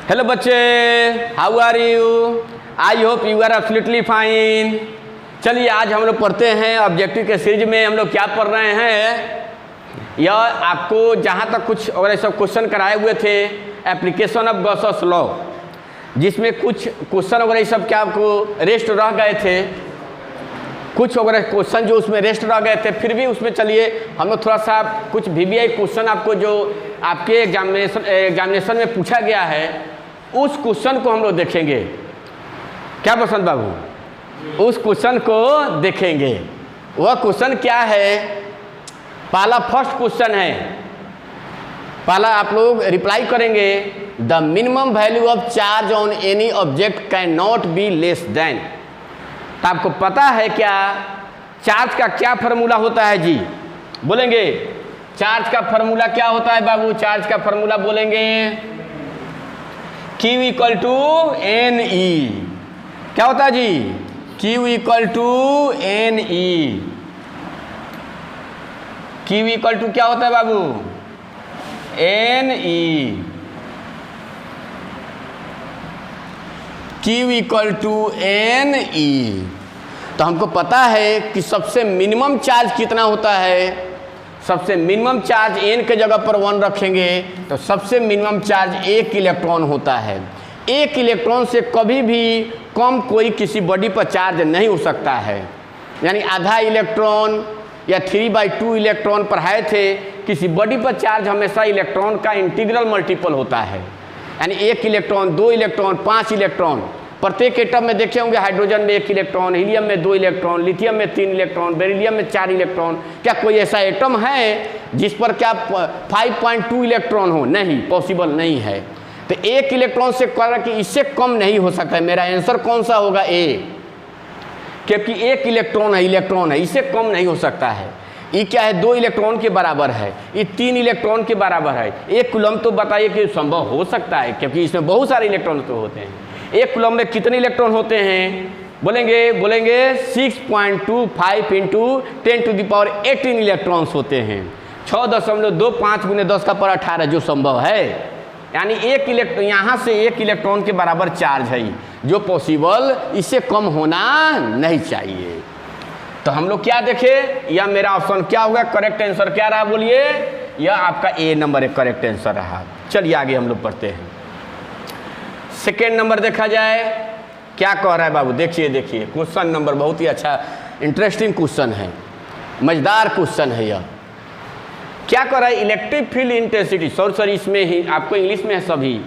Hello बच्चे, how are you? I hope you are absolutely fine. चलिए आज हम लोग पढ़ते हैं ऑब्जेक्टिव के सीरीज में। हम लोग क्या पढ़ रहे हैं, यह आपको जहाँ तक कुछ और सब क्वेश्चन कराए हुए थे एप्लीकेशन ऑफ गॉसस लॉ, जिसमें कुछ क्वेश्चन वगैरह सब क्या आपको रेस्ट रह गए थे, कुछ वगैरह क्वेश्चन जो उसमें रेस्ट रह गए थे। फिर भी उसमें चलिए हम लोग थोड़ा सा कुछ VBI क्वेश्चन आपको जो आपके एग्जामिनेशन में पूछा गया है उस क्वेश्चन को हम लोग देखेंगे। क्या बसंत बाबू, उस क्वेश्चन को देखेंगे। वह क्वेश्चन क्या है? पहला फर्स्ट क्वेश्चन है, पहला आप लोग रिप्लाई करेंगे, the minimum value of charge on any object can not be less than. तो आपको पता है क्या चार्ज का क्या फार्मूला होता है जी? बोलेंगे चार्ज का फार्मूला क्या होता है बाबू? चार्ज का फार्मूला बोलेंगे Q इक्वल टू NE। क्या होता है जी? Q equal to NE। Q equal to क्या होता है बाबू? NE। Q equal to NE। तो हमको पता है कि सबसे मिनिमम चार्ज कितना होता है। सबसे मिनिमम चार्ज n के जगह पर 1 रखेंगे तो सबसे मिनिमम चार्ज 1 इलेक्ट्रॉन होता है। 1 इलेक्ट्रॉन से कभी भी कम कोई किसी बॉडी पर चार्ज नहीं हो सकता है। यानी आधा इलेक्ट्रॉन या 3/2 इलेक्ट्रॉन पढ़ाए थे, किसी बॉडी पर चार्ज हमेशा इलेक्ट्रॉन का इंटीग्रल मल्टीपल होता है। यानी 1 इलेक्ट्रॉन, 2 इलेक्ट्रॉन, 5 इलेक्ट्रॉन। प्रत्येक एटम में देखे होंगे हाइड्रोजन में 1 इलेक्ट्रॉन, हीलियम में 2 इलेक्ट्रॉन, लिथियम में 3 इलेक्ट्रॉन, बेरिलियम में 4 इलेक्ट्रॉन। क्या कोई ऐसा एटम है जिस पर क्या 5.2 इलेक्ट्रॉन हो? नहीं, पॉसिबल नहीं है। तो 1 इलेक्ट्रॉन से कह कि इससे कम नहीं हो सकता है। मेरा आंसर कौन सा होगा? ए, क्योंकि 1 इलेक्ट्रॉन है, इससे कम नहीं हो सकता है। ये क्या है? 2 इलेक्ट्रॉन के बराबर है, ये 3 इलेक्ट्रॉन के बराबर है। 1 कूलम तो बताइए कि संभव हो सकता है, क्योंकि इसमें बहुत सारे इलेक्ट्रॉन तो होते हैं। 1 कूलम में कितने इलेक्ट्रॉन होते हैं? बोलेंगे 6.25 इंटू 10⁻18 इलेक्ट्रॉन्स होते हैं। 6.25 × 10⁻18 जो संभव है। यानी 1 इलेक्ट्रॉन यहाँ से 1 इलेक्ट्रॉन के बराबर चार्ज है, जो पॉसिबल, इससे कम होना नहीं चाहिए। तो हम लोग क्या देखे? यह मेरा ऑप्शन क्या होगा? करेक्ट आंसर क्या रहा बोलिए? यह आपका ए नंबर एक करेक्ट आंसर रहा। चलिए आगे हम लोग पढ़ते हैं। सेकेंड नंबर देखा जाए क्या कह रहा है बाबू। देखिए क्वेश्चन नंबर बहुत ही अच्छा इंटरेस्टिंग क्वेश्चन है, मजेदार क्वेश्चन है। यह क्या कह रहा है? Electric field intensity. सॉरी इसमें ही आपको इंग्लिश में है सभी।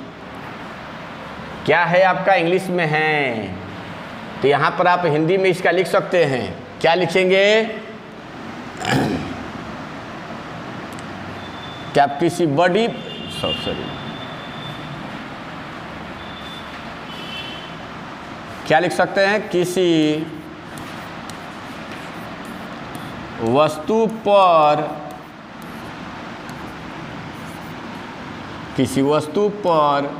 क्या है आपका? इंग्लिश में है। तो यहाँ पर आप हिंदी में इसका लिख सकते हैं। क्या लिखेंगे? क्या आप किसी बॉडी क्या लिख सकते हैं? किसी वस्तु पर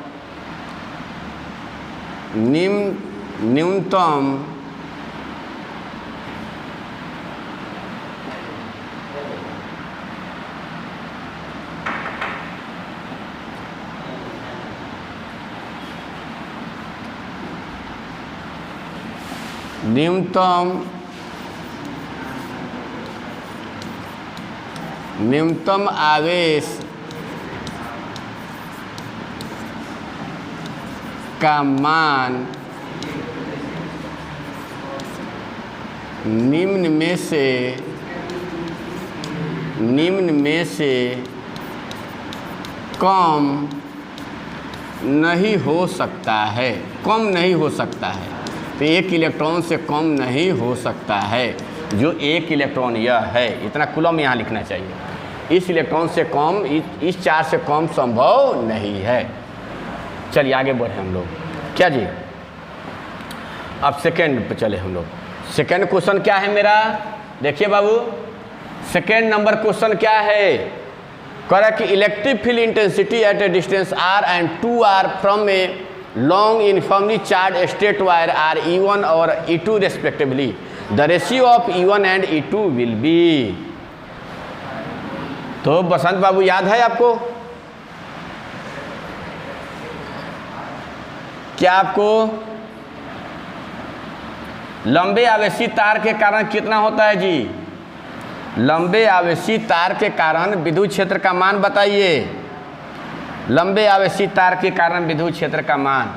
न्यूनतम आवेश का मान निम्न में से कम नहीं हो सकता है। कम नहीं हो सकता है। तो 1 इलेक्ट्रॉन से कम नहीं हो सकता है। जो 1 इलेक्ट्रॉन यह है, इतना कूलम यहाँ लिखना चाहिए। इस इलेक्ट्रॉन से कम, इस चार्ज से कम संभव नहीं है। चलिए आगे बढ़े हम लोग। क्या जी? अब सेकेंड पे चले हम लोग। सेकेंड क्वेश्चन क्या है मेरा? देखिए बाबू, सेकेंड नंबर क्वेश्चन क्या है? कह रहा है कि electric field intensity at A distance r and 2r from A long uniformly charged straight wire are E1 और E2 respectively. The ratio of E1 and E2 will be। तो बसंत बाबू याद है आपको? क्या आपको लंबे आवेशी तार के कारण कितना होता है जी? लंबे आवेशी तार के कारण विद्युत क्षेत्र का मान बताइए। लंबे आवेशी तार के कारण विद्युत क्षेत्र का मान।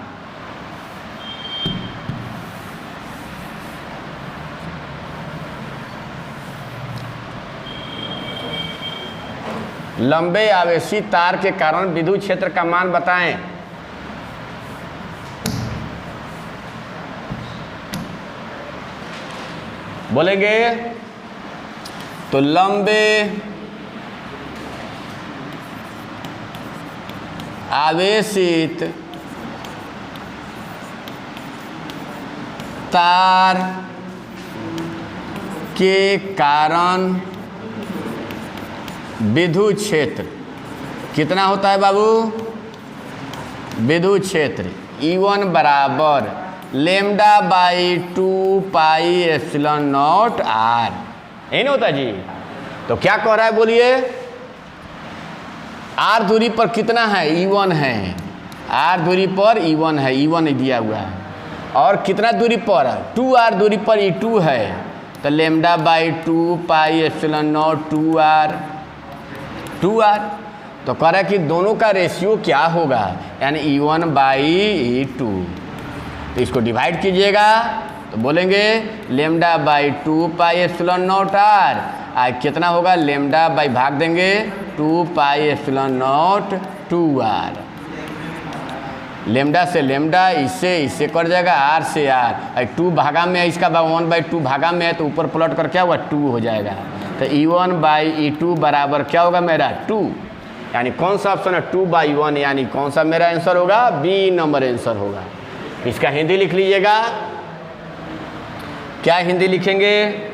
लंबे आवेशी तार के कारण विद्युत क्षेत्र का मान बताएं। बोलेंगे तो लंबे आवेशित तार के कारण विद्युत क्षेत्र कितना होता है बाबू? विद्युत क्षेत्र E1 बराबर lambda by 2 pi epsilon naught R. यही ना होता जी? तो क्या कह रहा है बोलिए? आर दूरी पर कितना है? E1 है। आर दूरी पर E1 है, E1 दिया हुआ है। और कितना दूरी पर? 2R दूरी पर E2 है। तो lambda by 2 pi epsilon naught 2R। तो कह रहा है कि दोनों का रेशियो क्या होगा, यानी E1 बाई E2। तो इसको डिवाइड कीजिएगा तो बोलेंगे lambda by 2 pi epsilon naught R. कितना होगा? लेमडा बाई भाग देंगे 2 pi epsilon naught 2R। Lambda से लेमडा, इससे कट जाएगा, आर से आर। 2 भागा में है, इसका 1/2 भागा में है, तो ऊपर पलट कर क्या होगा? 2 हो जाएगा। तो E1 बाई E2 बराबर क्या होगा मेरा? 2। यानी कौन सा ऑप्शन है? 2/1। यानी कौन सा मेरा आंसर होगा? बी नंबर आंसर होगा। इसका हिंदी लिख लीजिएगा। क्या हिंदी लिखेंगे?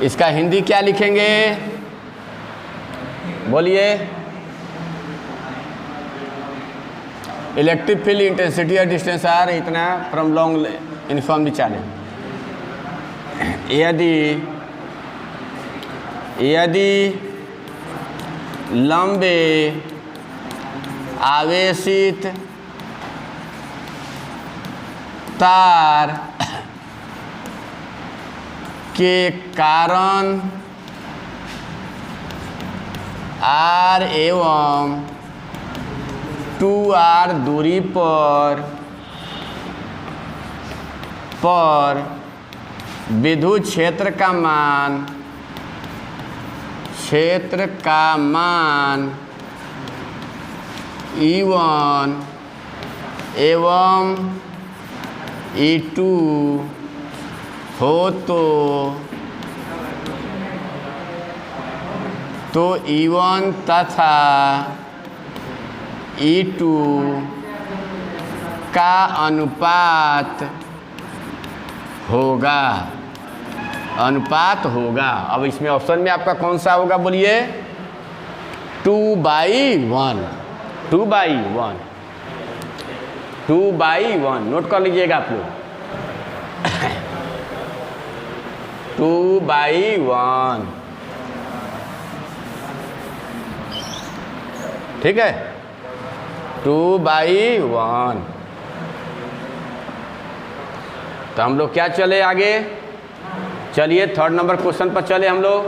इसका हिंदी क्या लिखेंगे? बोलिए। इलेक्ट्रिक फील्ड इंटेंसिटी और डिस्टेंस आर इतना फ्रॉम लॉन्ग यूनिफॉर्मली चैलेंज। यदि लंबे आवेशित तार के कारण R एवं 2R दूरी पर विद्युत क्षेत्र का मान E1 एवं E2 हो तो E1 तथा E2 का अनुपात होगा। अब इसमें ऑप्शन में आपका कौन सा होगा बोलिए? 2/1। 2/1 नोट कर लीजिएगा आप लोग। 2/1 ठीक है। 2/1। तो हम लोग क्या चले आगे? चलिए थर्ड नंबर क्वेश्चन पर चले हम लोग।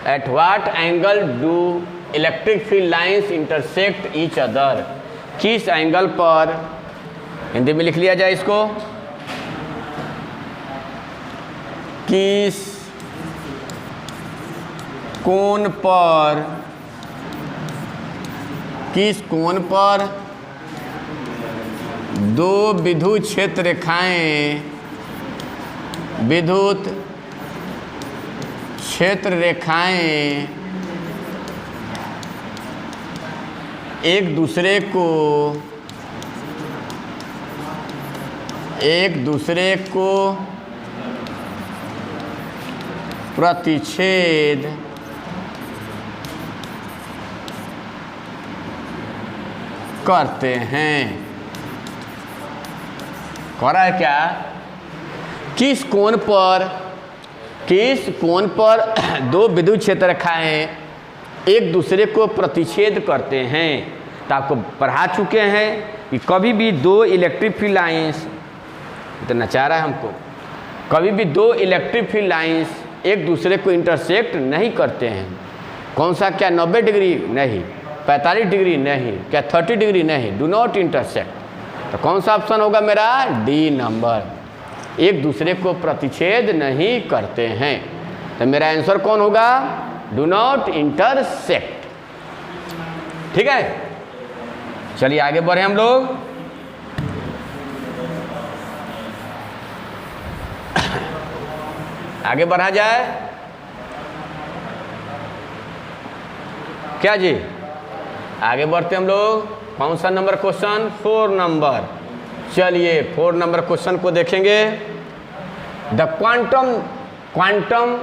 At what angle do electric field lines intersect each other? किस एंगल पर, हिंदी में लिख लिया जाए इसको, किस कोण पर दो विद्युत क्षेत्र रेखाएं एक दूसरे को प्रतिच्छेद करते हैं। कह रहा है क्या? किस कोण पर किस कोण पर दो विद्युत क्षेत्र रेखाएं एक दूसरे को प्रतिच्छेद करते हैं। तो आपको पढ़ा चुके हैं कि कभी भी दो इलेक्ट्रिक फील्ड लाइंस, इतना चाह रहा है हमको, कभी भी दो इलेक्ट्रिक फील्ड लाइंस एक दूसरे को इंटरसेक्ट नहीं करते हैं। कौन सा? क्या 90 डिग्री? नहीं। 45 डिग्री? नहीं। क्या 30 डिग्री? नहीं। Do not intersect. तो कौन सा ऑप्शन होगा मेरा? डी नंबर, एक दूसरे को प्रतिच्छेद नहीं करते हैं। तो मेरा आंसर कौन होगा? Do not intersect. ठीक है, चलिए आगे बढ़े हम लोग। आगे बढ़ा जाए क्या जी? आगे बढ़ते हम लोग। कौन सा नंबर क्वेश्चन? 4 नंबर। चलिए 4 नंबर क्वेश्चन को देखेंगे। The quantum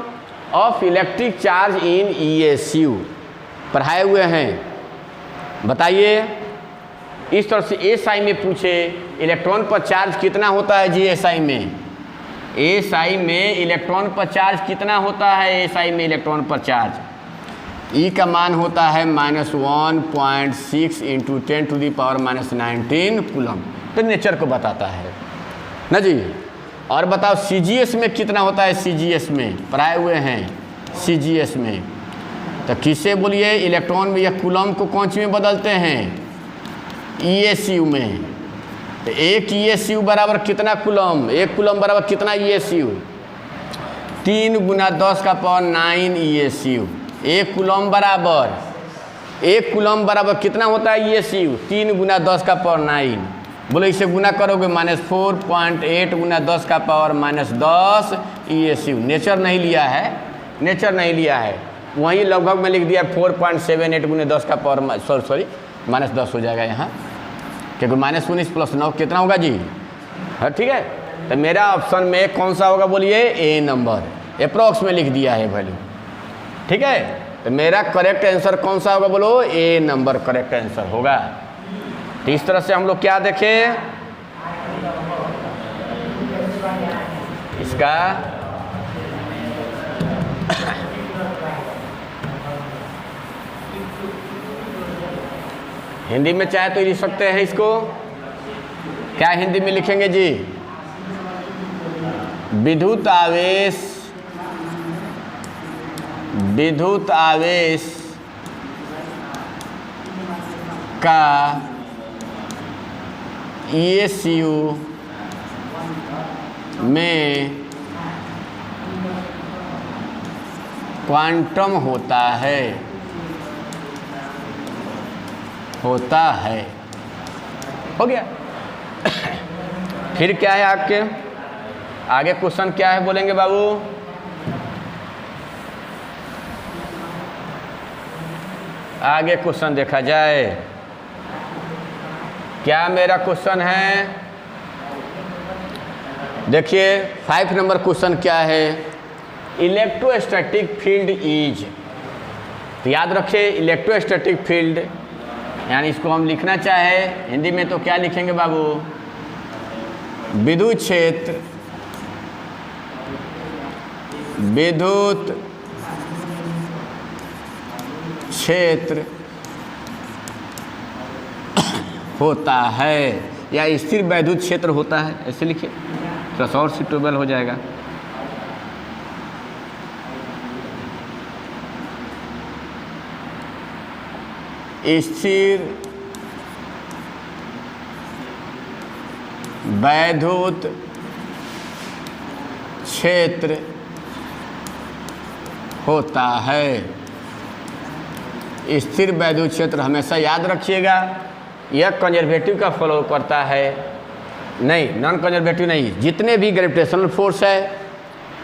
of electric charge in ESU पढ़ाए हुए हैं। बताइए, इस तरह से SI में पूछे इलेक्ट्रॉन पर चार्ज कितना होता है जी? SI में इलेक्ट्रॉन पर चार्ज कितना होता है? SI में इलेक्ट्रॉन पर चार्ज E का मान होता है -1.6 × 10⁻⁻19 कूलम। तो नेचर को बताता है ना जी। और बताओ CGS में कितना होता है? CGS में पढ़ाए हुए हैं। CGS में तो किससे बोलिए? इलेक्ट्रॉन में या कूलम को कौन सी में बदलते हैं? ESU में। तो एक ESU बराबर कितना कूलम? एक कूलम बराबर कितना ESU? 3 × 10⁻9 ESU। एक कूलम बराबर कितना होता है ESU? 3 × 10⁻9। बोलो इसे गुना करोगे -4.8 × 10⁻10 ESU। नेचर नहीं लिया है, वहीं लगभग में लिख दिया 4.78 × 10 -10 हो जाएगा यहाँ, क्योंकि -19 + 9 कितना होगा जी? हाँ ठीक है। तो मेरा ऑप्शन में कौन सा होगा बोलिए? A number. अप्रॉक्स में लिख दिया है वैल्यू। ठीक है, तो मेरा करेक्ट आंसर कौन सा होगा? बोलो A नंबर करेक्ट आंसर होगा। तो इस तरह से हम लोग क्या देखें इसका हिंदी में चाहे तो लिख सकते हैं इसको। क्या हिंदी में लिखेंगे जी? विद्युत आवेश का ESU में क्वांटम होता है। हो गया। फिर क्या है आपके आगे क्वेश्चन क्या है बोलेंगे बाबू? आगे क्वेश्चन देखा जाए। क्या मेरा क्वेश्चन है? देखिए 5 नंबर क्वेश्चन क्या है? Electrostatic field is. तो याद रखिए इलेक्ट्रोस्टैटिक फील्ड, यानी इसको हम लिखना चाहे हिंदी में तो क्या लिखेंगे बाबू? विद्युत क्षेत्र होता है या स्थिर वैद्युत क्षेत्र होता है, ऐसे लिखिए, थोड़ा सा और सूटेबल हो जाएगा। स्थिर वैद्युत क्षेत्र होता है। स्थिर वैद्युत क्षेत्र हमेशा याद रखिएगा, यह कंजर्वेटिव का फॉलो करता है, नहीं नॉन कंजर्वेटिव नहीं। जितने भी ग्रेविटेशनल फोर्स है,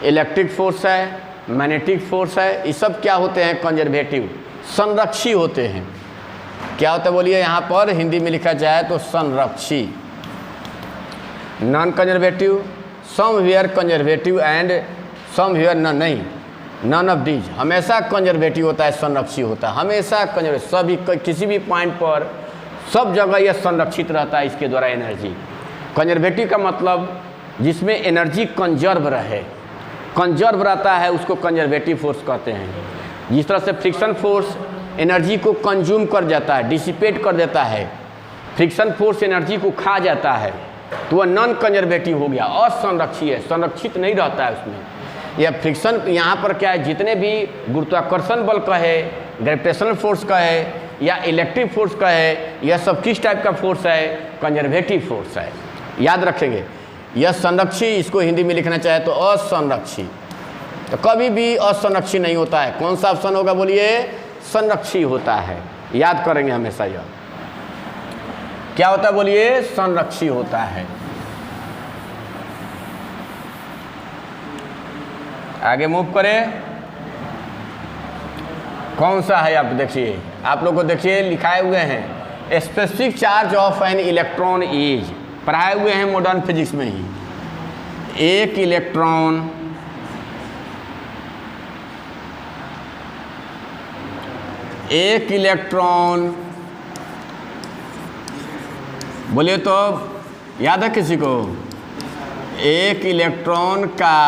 इलेक्ट्रिक फोर्स है, मैग्नेटिक फोर्स है, ये सब क्या होते हैं? कंजर्वेटिव, संरक्षी होते हैं। क्या होता है बोलिए? यहाँ पर हिंदी में लिखा जाए तो संरक्षी। Non conservative, somewhere conservative and somewhere नहीं, नन ऑफ दीज। हमेशा कंजर्वेटिव होता है, संरक्षी होता है, हमेशा कंजर्वेटिव। सभी किसी भी पॉइंट पर सब जगह यह संरक्षित रहता है इसके द्वारा एनर्जी। कंजर्वेटिव का मतलब जिसमें एनर्जी कंजर्व रहे, कंजर्व रहता है उसको कंजर्वेटिव फोर्स कहते हैं। जिस तरह से फ्रिक्शन फोर्स एनर्जी को कंज्यूम कर जाता है, डिसिपेट कर देता है, फ्रिक्शन फोर्स एनर्जी को खा जाता है, तो वह नॉन कंजर्वेटिव हो गया, असंरक्षी है, संरक्षित नहीं रहता है उसमें। यह फ्रिक्शन यहाँ पर क्या है, जितने भी गुरुत्वाकर्षण बल का है, ग्रेविटेशनल फोर्स का है या इलेक्ट्रिक फोर्स का है, यह सब किस टाइप का फोर्स है, कंजर्वेटिव फोर्स है। याद रखेंगे, यह संरक्षी, इसको हिंदी में लिखना चाहे तो असंरक्षी, तो कभी भी असंरक्षी नहीं होता है। कौन सा ऑप्शन होगा बोलिए, संरक्षी होता है। याद करेंगे हमेशा, यह क्या होता है बोलिए, संरक्षी होता है। आगे मूव करें, कौन सा है आप देखिए, आप लोग को देखिए लिखाए हुए हैं, specific charge of an electron is, पढ़ाए हुए हैं मॉडर्न फिजिक्स में ही। एक इलेक्ट्रॉन बोलिए तो याद है किसी को, एक इलेक्ट्रॉन का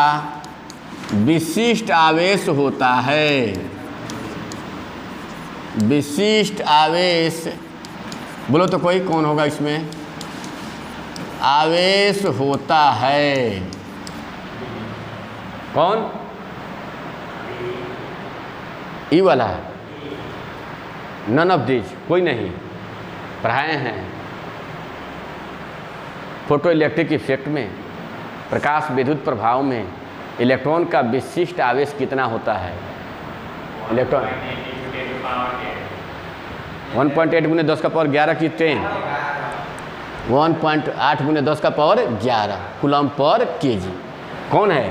विशिष्ट आवेश होता है, विशिष्ट आवेश बोलो तो कोई कौन होगा इसमें, आवेश होता है, कौन, ई वाला, नन ऑफ दिस, कोई नहीं, पढ़ाए हैं। फोटो इलेक्ट्रिक इफेक्ट में, प्रकाश विद्युत प्रभाव में इलेक्ट्रॉन का विशिष्ट आवेश कितना होता है, इलेक्ट्रॉन 1.8 गुने 10 का पावर 11 की 10, 1.8 गुने 10 का पावर 11 कूलम पर केजी। कौन है,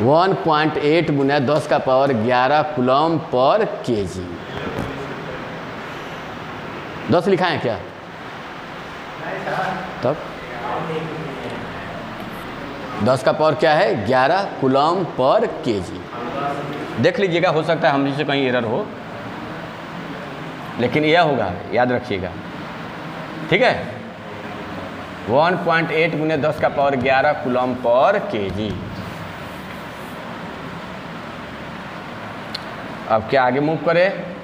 1.8 गुने 10 का पावर 11 कूलम पर केजी। 10 लिखा है क्या, तब 10 का पावर क्या है, 11 कूलम पर केजी। देख लीजिएगा, हो सकता है हम से कहीं एरर हो, लेकिन यह होगा, याद रखिएगा, ठीक है। 1.8 गुने 10 का पावर 11 कूलम पर केजी। अब क्या आगे मूव करें,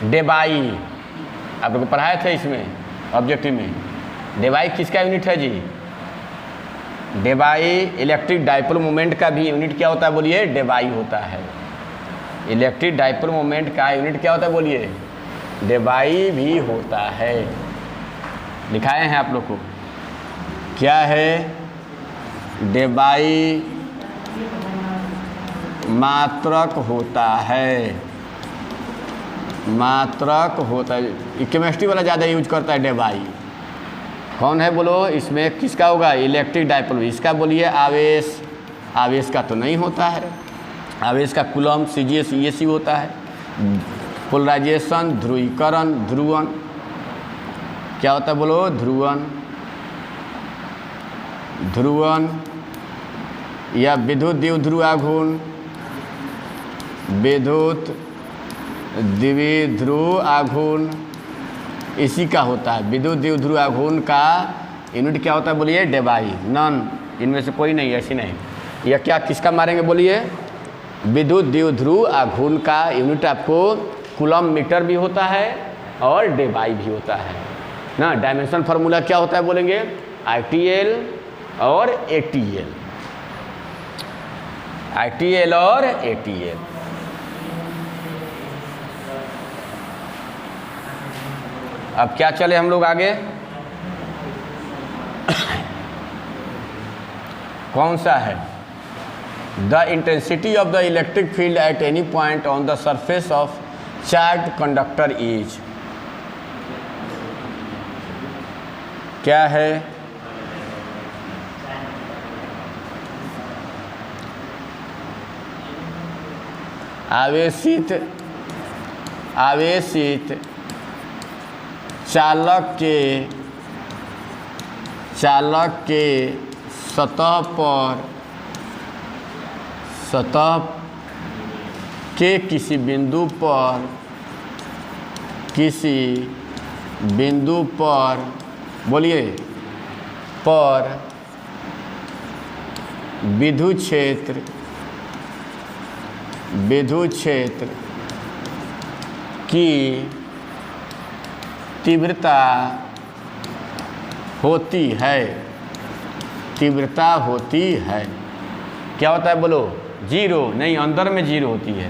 डेबाई, आप लोग पढ़ाए थे इसमें ऑब्जेक्टिव में, डेबाई किसका यूनिट है जी, डेबाई इलेक्ट्रिक डाइपोल मोमेंट का भी यूनिट क्या होता है बोलिए, डेबाई होता है। इलेक्ट्रिक डाइपोल मोमेंट का यूनिट क्या होता है बोलिए, डेबाई भी होता है। लिखाए हैं आप लोग को, क्या है, डेबाई मात्रक होता है, मात्रक होता है। केमिस्ट्री वाला ज़्यादा यूज करता है डेबाई। कौन है बोलो, इसमें किसका होगा, इलेक्ट्रिक डाइपोल, इसका बोलिए आवेश, आवेश का तो नहीं होता है, आवेश का कूलम CGS ESC होता है। पोलराइजेशन, ध्रुवीकरण, ध्रुवन, क्या होता है बोलो, ध्रुवन, ध्रुवन या विद्युत द्विध्रुव आघूर्ण, विद्युत द्विध्रुव आघूर्ण इसी का होता है। विद्युत द्विध्रुव आघूर्ण का यूनिट क्या होता है बोलिए, डेबाई। नन, इनमें से कोई नहीं, ऐसी नहीं। यह क्या किसका मारेंगे बोलिए, विद्युत द्विध्रुव आघूर्ण का यूनिट आपको कूलम मीटर भी होता है और डेबाई भी होता है ना। डायमेंशन फार्मूला क्या होता है बोलेंगे, ITL और ATL, ITL और ATL। अब क्या चले हम लोग आगे, कौन सा है, the intensity of the electric field at any point on the surface of charge conductor is, क्या है, आवेशित चालक के सतह के किसी बिंदु पर किसी बिंदु पर, बोलिए, पर विद्युत क्षेत्र की तीव्रता होती है, क्या होता है बोलो? जीरो नहीं, अंदर में जीरो होती है।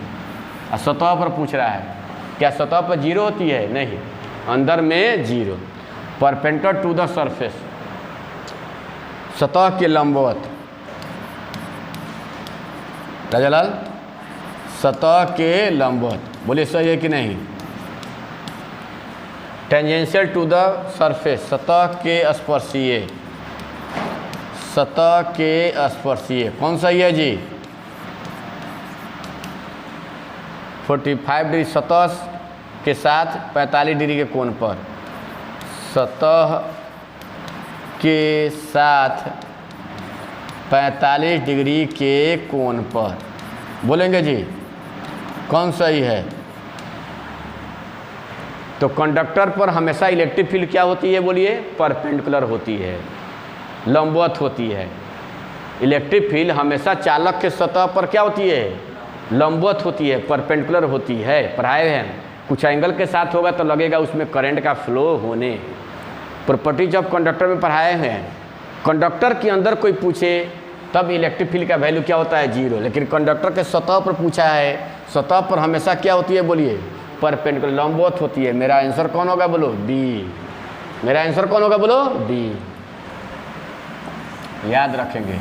और सतह पर पूछ रहा है, क्या सतह पर जीरो होती है? नहीं, अंदर में zero. Perpendicular to the surface, सतह के लंबवत, राजालाल, सतह के लंबवत, बोलिए सही है कि नहीं? टेंजेंशियल टू द सरफेस, सतह के स्पर्शीय, कौन सही है जी? 45 डिग्री सतह के साथ 45 डिग्री के कोण पर, सतह के साथ 45 डिग्री के कोण पर, बोलेंगे जी कौन सही है? तो कंडक्टर पर हमेशा इलेक्ट्रिक फील्ड क्या होती है? बोलिए, परपेंडिकुलर होती है, लंबवत होती है। इलेक्ट्रिक फील्ड हमेशा चालक के सतह पर क्या होती है? लंबवत होती है, परपेंडिकुलर होती है। पढ़ाए हैं, कुछ एंगल के साथ होगा तो लगेगा उसमें करंट का फ्लो होने। प्रॉपर्टीज ऑफ कंडक्टर में पढ़ाए हैं। कंडक्टर के अंदर कोई पूछे तब इलेक्ट्रिक फील्ड का वैल्यू क्या होता है? जीरो। लेकिन कंडक्टर के सतह पर पूछा है, सतह पर हमेशा क्या होती है? बोलिए, परपेंडिकुलर, लंबवत होती है। मेरा आंसर कौन होगा? बोलो डी। मेरा आंसर कौन होगा? बोलो डी। याद रखेंगे।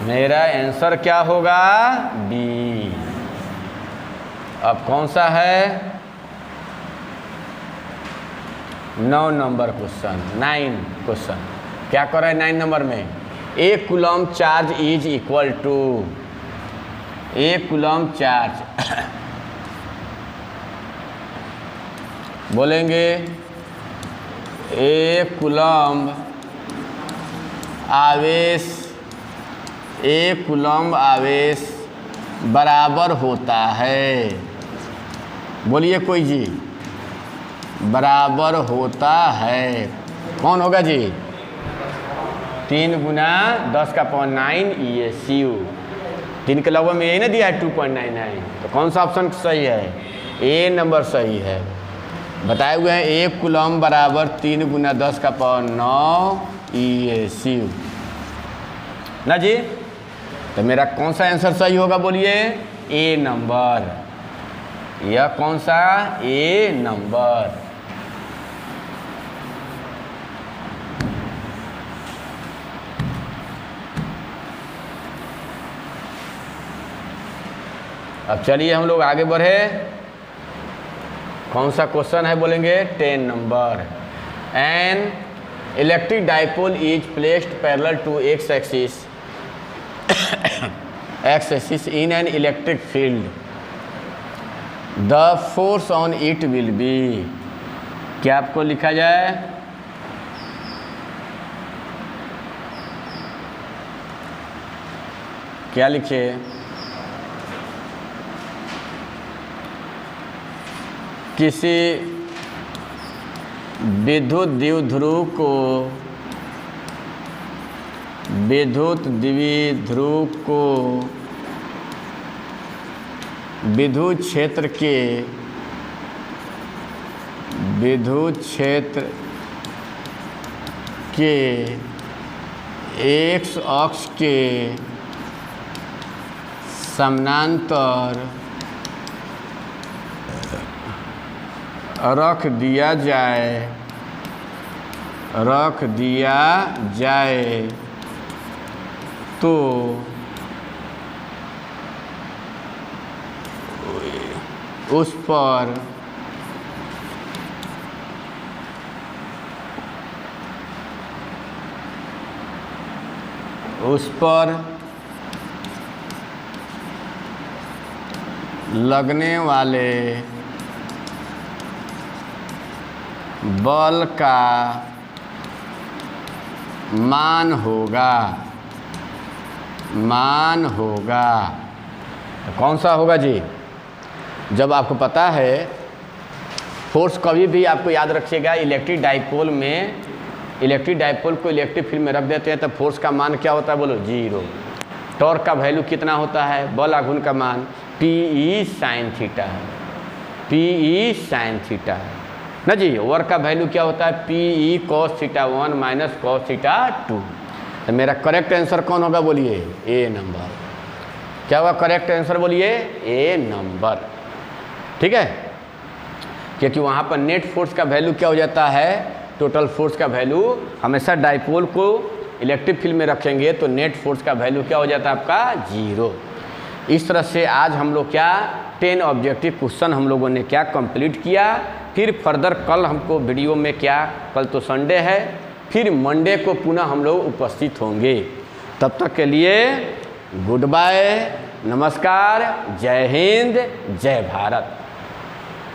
मेरा आंसर क्या होगा? डी। अब कौन सा है? 9 नंबर क्वेश्चन, 9 क्वेश्चन। क्या कर रहा है 9 नंबर में? एक coulomb charge is equal to, एक कूलम चार्ज बोलेंगे, एक कूलम आवेश, एक कूलम आवेश बराबर होता है, बोलिए कोई जी, बराबर होता है। कौन होगा जी? 3 गुना 10 का पावर 9 ESU। 3 के लगभग में यही ना दिया है 2.99। तो कौन सा ऑप्शन सही है? ए नंबर सही है। बताए हुए हैं 1 कूलम बराबर 3 गुना 10 का पावर 9 ESU ना जी। तो मेरा कौन सा आंसर सही होगा? बोलिए ए नंबर। यह कौन सा? ए नंबर। अब चलिए हम लोग आगे बढ़े। कौन सा क्वेश्चन है? बोलेंगे 10 नंबर। An electric dipole is placed parallel to X axis in an electric field, the force on it will be. क्या आपको लिखा जाए? क्या लिखे? किसी विद्युत द्विध्रुव को, विद्युत द्विध्रुव को विद्युत क्षेत्र के, विद्युत क्षेत्र के एक्स अक्ष के समानांतर रख दिया जाए तो उस पर लगने वाले बल का मान होगा तो कौन सा होगा जी? जब आपको पता है फोर्स, कभी भी आपको याद रखिएगा इलेक्ट्रिक डाइपोल में, इलेक्ट्रिक डाइपोल को इलेक्ट्रिक फील्ड में रख देते हैं तो फोर्स का मान क्या होता है बोलो? 0। टॉर्क का वैल्यू कितना होता है? बल आघूर्ण का मान PE sin थीटा है, PE sin थीटा है ना जी। वर्क का वैल्यू क्या होता है? PE cos theta 1 minus cos theta 2। तो मेरा करेक्ट आंसर कौन होगा बोलिए? ए नंबर। क्या होगा करेक्ट आंसर बोलिए? ए नंबर। ठीक है, क्योंकि वहाँ पर नेट फोर्स का वैल्यू क्या हो जाता है? टोटल फोर्स का वैल्यू, हमेशा डाइपोल को इलेक्ट्रिक फील्ड में रखेंगे तो नेट फोर्स का वैल्यू क्या हो जाता है आपका? 0। इस तरह से आज हम लोग क्या 10 ऑब्जेक्टिव क्वेश्चन हम लोगों ने क्या कंप्लीट किया। फिर फर्दर कल हमको वीडियो में क्या, कल तो संडे है, फिर मंडे को पुनः हम लोग उपस्थित होंगे। तब तक के लिए गुड बाय, नमस्कार, जय हिंद, जय भारत।